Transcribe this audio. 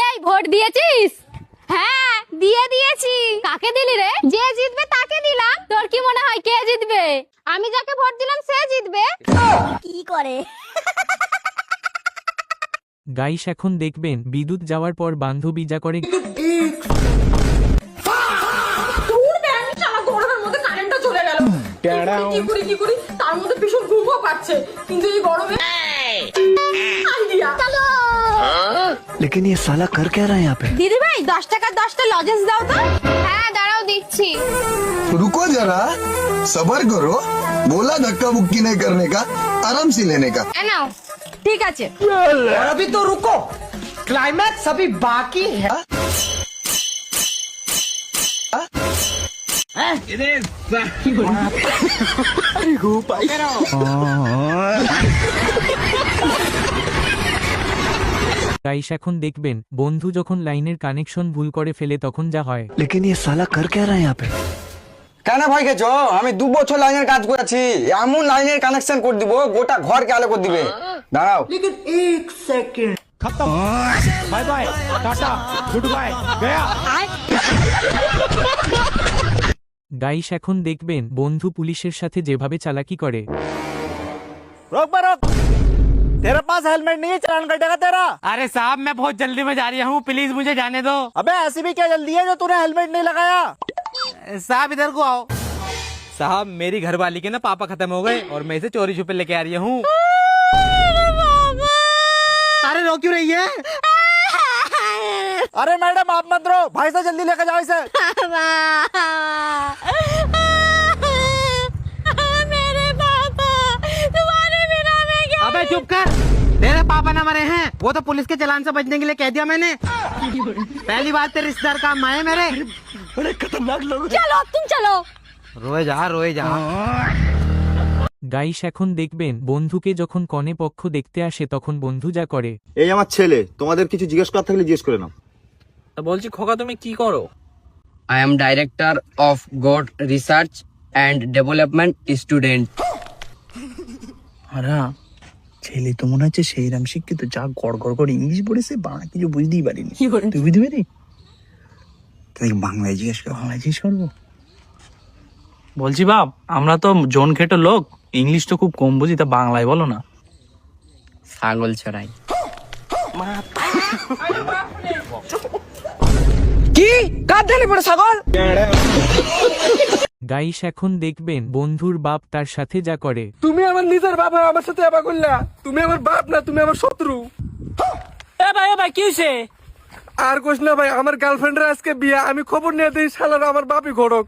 এই ভোট দিয়েছিস? হ্যাঁ দিয়ে দিয়েছি। কাকে দিলি রে? যে জিতবে তাকে দিলাম। তোর কি মনে হয় কে জিতবে? আমি যাকে ভোট দিলাম সে জিতবে। কি করে? গাইস এখন দেখবেন বিদ্যুৎ যাওয়ার পর বান্ধবী যা করে। তার মধ্যে ভীষণ ঘুমও পাচ্ছে, কিন্তু এই গরমে लेकिन ये साला कर क्या रहा है यहाँ पे? দিদি ভাই 10 টাকার 10টা লজেন্স দাও তো। হ্যাঁ দাঁড়াও দিচ্ছি। रुको जरा, सबर करो। बोला धक्का मुक्की नहीं करने का, आराम से लेने का। নাও। ঠিক আছে। और अभी तो रुको, क्लाइमैक्स अभी बाकी है। গাইস এখন দেখবেন বন্ধু যখন লাইনের কানেকশন ভুল করে ফেলে তখন যা হয়। लेकिन ये साला कर क्या रहा है यहाँ पे? কেন ভয় খেয়েছো? আমি 2 বছর লাইনের কাজ করেছি, এমন লাইনের কানেকশন করে দিব গোটা ঘরকে আলো করে দিবে। দাঁড়াও। Bye bye, tata, good bye, गया। গাইস এখন দেখবেন বন্ধু পুলিশের সাথে যেভাবে চালাকি করে। रोक बे रोक, तेरे पास हेलमेट नहीं है, चालान कटेगा तेरा। अरे साहब मैं बहुत जल्दी में जा रही हूँ, प्लीज मुझे जाने दो। अबे ऐसी भी क्या जल्दी है जो तूने हेलमेट नहीं लगाया? साहब इधर को आओ। साहब मेरी घरवाली के ना पापा खत्म हो गए और मैं इसे चोरी छुपे लेके आ रही हूँ। अरे रो क्यों रही है? अरे मैडम आप मत रो, भाई से जल्दी लेके जाओ इसे। मेरे पापा तुम्हारे बिना मैं क्या? अबे चुप कर, तेरे पापा ना मरे हैं, वो तो पुलिस के चालान से बचने के लिए कह दिया मैंने। पहली बात तेरे रिश्तेदार काम आए मेरे। चलो तुम चलो। रोए जा। গাইস এখন দেখবেন বন্ধুকে যখন কনে পক্ষ দেখতে আসে তখন বন্ধু যা করে। এই আমার ছেলে, তোমাদের কিছু জিজ্ঞেস করার থাকলে জিজ্ঞেস করে নাও। বলছি খোকা তুমি কি করো? I am director of God Research and Development Student. আরে ছেলে তো মনে হচ্ছে সেই রাম শিক্ষিত, যা গড় গড় করে ইংলিশ পড়েছে, বাংলা কিছু বুঝতেই পারিনি। তুই বুঝতে পারি? তুই বাংলায় জিজ্ঞেস কর, বাংলায় জিজ্ঞেস করবো। বলছি বাপ, আমরা তো জন খেটো লোক, ইংলিশ তো খুব কম বুঝি, তা বাংলায় বলো না। ছাগল চড়াই। কি কার ঢালে পড়ে ছাগল? গাইস এখন দেখবেন বন্ধুর বাপ তার সাথে যা করে। তুমি আমার নিজের বাপ, আমার সাথে এবা করলা। তুমি আমার বাপ না, তুমি আমার শত্রু। এ ভাই কি হয়েছে? আর কোশ না ভাই, আমার গার্লফ্রেন্ডের আজকে বিয়া, আমি খবর নিয়ে দিই শালারা আমার বাপই ঘটক।